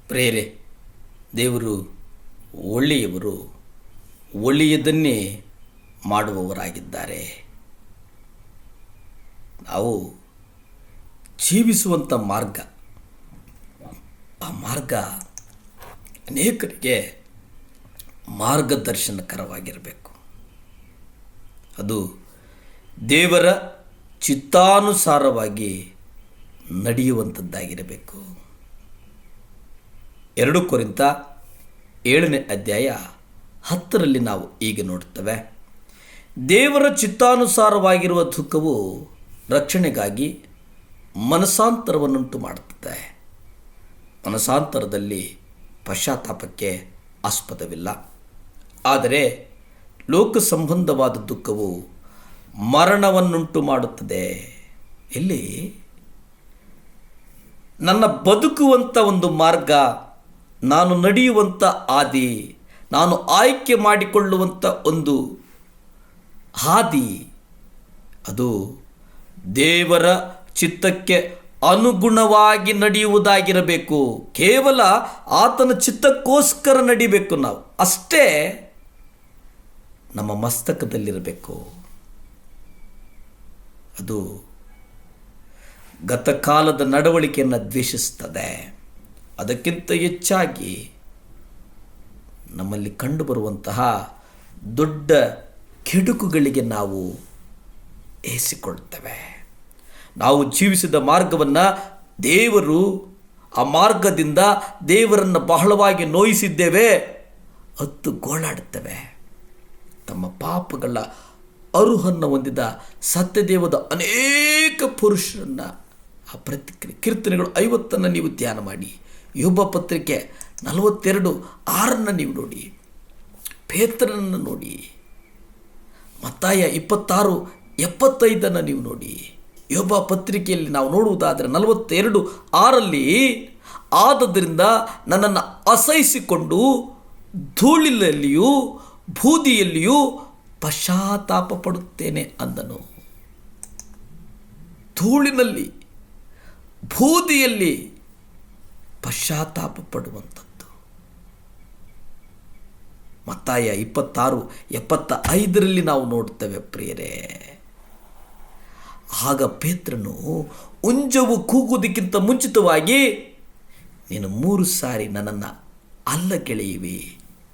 ಪ್ರೇರೆ ದೇವರು ಒಳ್ಳೆಯವರು, ಒಳ್ಳೆಯದನ್ನೇ ಮಾಡುವವರಾಗಿದ್ದಾರೆ. ನಾವು ಜೀವಿಸುವಂಥ ಮಾರ್ಗ, ಆ ಮಾರ್ಗ ಅನೇಕರಿಗೆ ಮಾರ್ಗದರ್ಶನಕರವಾಗಿರಬೇಕು. ಅದು ದೇವರ ಚಿತ್ತಾನುಸಾರವಾಗಿ ನಡೆಯುವಂಥದ್ದಾಗಿರಬೇಕು. 2 ಕೊರಿಂಥ 7ನೇ ಅಧ್ಯಾಯ 10ರಲ್ಲಿ ನಾವು ಈಗ ನೋಡ್ತೇವೆ, ದೇವರ ಚಿತ್ತಾನುಸಾರವಾಗಿರುವ ದುಃಖವು ರಕ್ಷಣೆಗಾಗಿ ಮನಸಾಂತರವನ್ನುಂಟು ಮಾಡುತ್ತದೆ. ಮನಸಾಂತರದಲ್ಲಿ ಪಶ್ಚಾತ್ತಾಪಕ್ಕೆ ಆಸ್ಪದವಿಲ್ಲ. ಆದರೆ ಲೋಕ ಸಂಬಂಧವಾದ ದುಃಖವು ಮರಣವನ್ನುಂಟು ಮಾಡುತ್ತದೆ. ಇಲ್ಲಿ ನನ್ನ ಬದುಕುವಂಥ ಒಂದು ಮಾರ್ಗ, ನಾನು ನಡೆಯುವಂಥ ಹಾದಿ, ನಾನು ಆಯ್ಕೆ ಮಾಡಿಕೊಳ್ಳುವಂಥ ಒಂದು ಹಾದಿ, ಅದು ದೇವರ ಚಿತ್ತಕ್ಕೆ ಅನುಗುಣವಾಗಿ ನಡೆಯುವುದಾಗಿರಬೇಕು. ಕೇವಲ ಆತನ ಚಿತ್ತಕ್ಕೋಸ್ಕರ ನಡಿಬೇಕು. ನಾವು ಅಷ್ಟೇ ನಮ್ಮ ಮಸ್ತಕದಲ್ಲಿರಬೇಕು. ಅದು ಗತಕಾಲದ ನಡವಳಿಕೆಯನ್ನು ದ್ವೇಷಿಸ್ತದೆ. ಅದಕ್ಕಿಂತ ಹೆಚ್ಚಾಗಿ ನಮ್ಮಲ್ಲಿ ಕಂಡುಬರುವಂತಹ ದೊಡ್ಡ ಕೆಡುಕುಗಳಿಗೆ ನಾವು ಏರಿಸಿಕೊಳ್ತೇವೆ. ನಾವು ಜೀವಿಸಿದ ಮಾರ್ಗವನ್ನು ದೇವರು, ಆ ಮಾರ್ಗದಿಂದ ದೇವರನ್ನು ಬಹಳವಾಗಿ ನೋಯಿಸಿದ್ದೇವೆ, ಅತ್ತು ಗೋಳಾಡುತ್ತೇವೆ. ತಮ್ಮ ಪಾಪಗಳ ಅರುಹನ್ನು ಹೊಂದಿದ ಸತ್ಯದೇವದ ಅನೇಕ ಪುರುಷರನ್ನು ಆ ಪ್ರತಿಕ್ರಿಯೆ ಕೀರ್ತನೆಗಳು 50 ನೀವು ಧ್ಯಾನ ಮಾಡಿ, ಯೋಬ ಪತ್ರಿಕೆ 42:6 ನೀವು ನೋಡಿ, ಪೇತ್ರನನ್ನು ನೋಡಿ, ಮತ್ತಾಯ 26:75 ನೀವು ನೋಡಿ, ಯೋಬ ಪತ್ರಿಕೆಯಲ್ಲಿ ನಾವು ನೋಡುವುದಾದರೆ 42:6 ಆದದರಿಂದ ನನ್ನನ್ನು ಅಸಹಿಸಿಕೊಂಡು ಧೂಳಿನಲ್ಲಿಯೂ ಬೂದಿಯಲ್ಲಿಯೂ ಪಶ್ಚಾತ್ತಾಪ ಪಡುತ್ತೇನೆ ಅಂದನು. ಧೂಳಿನಲ್ಲಿ ಬೂದಿಯಲ್ಲಿ ಪಶ್ಚಾತ್ತಾಪ ಪಡುವಂಥದ್ದು. ಮತ್ತಾಯ 26:75 ನಾವು ನೋಡ್ತೇವೆ ಪ್ರಿಯರೇ. ಆಗ ಪೇತ್ರನು ಹುಂಜವು ಕೂಗುವುದಕ್ಕಿಂತ ಮುಂಚಿತವಾಗಿ ನೀನು 3 ಸಾರಿ ನನ್ನನ್ನು ಅಲ್ಲಗೆಳೆಯುವಿ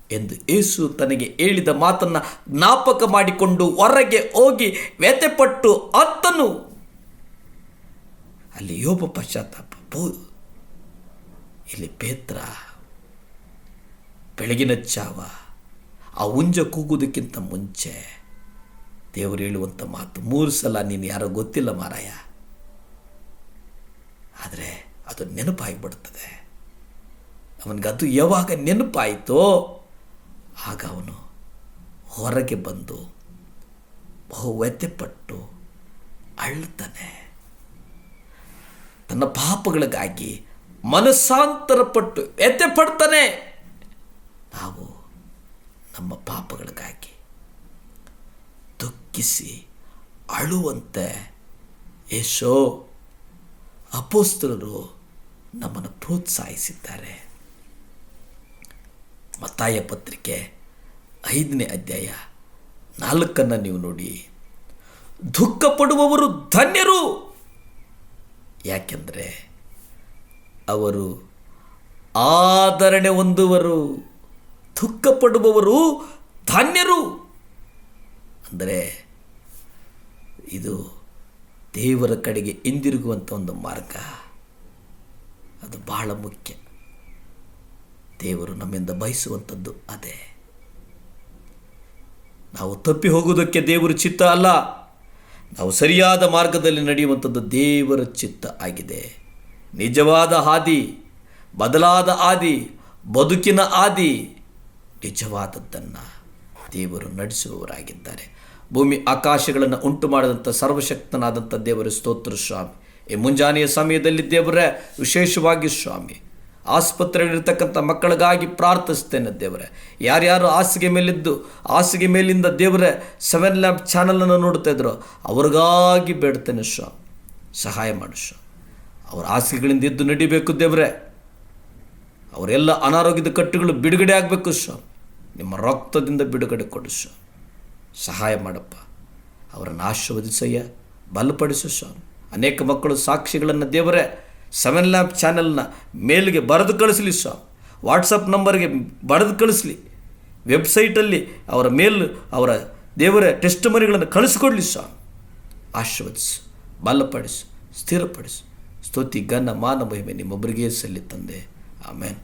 ಎಂದು ಯೇಸು ತನಗೆ ಹೇಳಿದ ಮಾತನ್ನು ಜ್ಞಾಪಕ ಮಾಡಿಕೊಂಡು ಹೊರಗೆ ಹೋಗಿ ವ್ಯಥೆಪಟ್ಟು ಅತ್ತನು. ಅಲ್ಲಿ ಯೋಬ ಪಶ್ಚಾತ್ತಾಪ, ಇಲ್ಲಿ ಪೇತ್ರ ಬೆಳಗಿನ ಜಾವ ಆ ಹುಂಜ ಕೂಗುವುದಕ್ಕಿಂತ ಮುಂಚೆ ದೇವರು ಹೇಳುವಂಥ ಮಾತು, 3 ಸಲ ನೀನು ಯಾರೋ ಗೊತ್ತಿಲ್ಲ ಮಾರಾಯ, ಆದರೆ ಅದು ನೆನಪಾಗಿಬಿಡ್ತದೆ ಅವನಿಗೆ. ಅದು ಯಾವಾಗ ನೆನಪಾಯಿತೋ ಆಗ ಅವನು ಹೊರಗೆ ಬಂದು ಬಹು ವ್ಯಥೆಪಟ್ಟು ಅಳ್ತಾನೆ. ತನ್ನ ಪಾಪಗಳಿಗಾಗಿ ಮನಸ್ಸಾಂತರಪಟ್ಟು ವ್ಯಥೆಪಡ್ತಾನೆ. ನಾವು ನಮ್ಮ ಪಾಪಗಳಿಗಾಗಿ ದುಃಖಿಸಿ ಅಳುವಂತೆ ಯೇಸು ಅಪೊಸ್ತಲರು ನಮ್ಮನ್ನು ಪ್ರೋತ್ಸಾಹಿಸಿದ್ದಾರೆ. ಮತ್ತಾಯ ಪತ್ರಿಕೆ 5ನೇ ಅಧ್ಯಾಯ 4 ನೀವು ನೋಡಿ, ದುಃಖ ಪಡುವವರು ಧನ್ಯರು, ಯಾಕೆಂದರೆ ಅವರು ಆದರಣೆ ಹೊಂದುವರು. ದುಃಖ ಪಡುವವರು ಧನ್ಯರು ಅಂದರೆ ಇದು ದೇವರ ಕಡೆಗೆ ಹಿಂದಿರುಗುವಂಥ ಒಂದು ಮಾರ್ಗ. ಅದು ಬಹಳ ಮುಖ್ಯ. ದೇವರು ನಮ್ಮಿಂದ ಬಯಸುವಂಥದ್ದು ಅದೇ. ನಾವು ತಪ್ಪಿ ಹೋಗುವುದಕ್ಕೆ ದೇವರ ಚಿತ್ತ ಅಲ್ಲ, ನಾವು ಸರಿಯಾದ ಮಾರ್ಗದಲ್ಲಿ ನಡೆಯುವಂಥದ್ದು ದೇವರ ಚಿತ್ತ ಆಗಿದೆ. ನಿಜವಾದ ಹಾದಿ, ಬದಲಾದ ಹಾದಿ, ಬದುಕಿನ ಹಾದಿ, ನಿಜವಾದದ್ದನ್ನು ದೇವರು ನಡೆಸುವವರಾಗಿದ್ದಾರೆ. ಭೂಮಿ ಆಕಾಶಗಳನ್ನು ಉಂಟು ಮಾಡಿದಂಥ ಸರ್ವಶಕ್ತನಾದಂಥ ದೇವರ ಸ್ತೋತ್ರ ಸ್ವಾಮಿ. ಈ ಮುಂಜಾನೆಯ ಸಮಯದಲ್ಲಿ ದೇವರೇ ವಿಶೇಷವಾಗಿ ಸ್ವಾಮಿ ಆಸ್ಪತ್ರೆಯಲ್ಲಿರ್ತಕ್ಕಂಥ ಮಕ್ಕಳಿಗಾಗಿ ಪ್ರಾರ್ಥಿಸ್ತೇನೆ ದೇವರೇ. ಯಾರ್ಯಾರು ಹಾಸಿಗೆ ಮೇಲಿದ್ದು ಹಾಸಿಗೆ ಮೇಲಿಂದ ದೇವರೇ 7 ಲ್ಯಾಂಪ್ ಚಾನಲನ್ನು ನೋಡ್ತಾ ಇದ್ರು ಅವ್ರಿಗಾಗಿ ಬೇಡ್ತೇನೆ ಸ್ವಾಮಿ, ಸಹಾಯ ಮಾಡು ಸ್ವಾಮಿ. ಅವ್ರ ಹಾಸಿಗೆಗಳಿಂದ ಎದ್ದು ನಡಿಬೇಕು ದೇವರೇ. ಅವರೆಲ್ಲ ಅನಾರೋಗ್ಯದ ಕಟ್ಟುಗಳು ಬಿಡುಗಡೆ ಆಗಬೇಕು ಸ್ವಾಮಿ. ನಿಮ್ಮ ರಕ್ತದಿಂದ ಬಿಡುಗಡೆ ಕೊಡು ಸ್ವಾಮಿ. ಸಹಾಯ ಮಾಡಪ್ಪ. ಅವರನ್ನು ಆಶೀರ್ವದಿಸಯ್ಯ, ಬಲಪಡಿಸು ಸ್ವಾಮಿ. ಅನೇಕ ಮಕ್ಕಳು ಸಾಕ್ಷಿಗಳನ್ನು ದೇವರೇ 7 ಲ್ಯಾಂಪ್ ಚಾನೆಲ್ನ ಮೇಲ್ಗೆ ಬರೆದು ಕಳಿಸಲಿ ಸ್ವಾಮಿ. ವಾಟ್ಸಪ್ ನಂಬರ್ಗೆ ಬರೆದು ಕಳಿಸಲಿ. ವೆಬ್ಸೈಟಲ್ಲಿ ಅವರ ಅವರ ದೇವರ ಟೆಸ್ಟ್ ಮರಿಗಳನ್ನು ಕಳಿಸ್ಕೊಡ್ಲಿ ಸ್ವಾಮಿ. ಆಶೀರ್ವದಿಸು, ಬಲಪಡಿಸು, ಸ್ಥಿರಪಡಿಸು. ಸ್ತುತಿ, ಘನ, ಮಾನ, ಮಹಿಮೆ ನಿಮ್ಮೊಬ್ಬರಿಗೆ ಸಲ್ಲಿ ತಂದೆ. ಆಮೇನ್.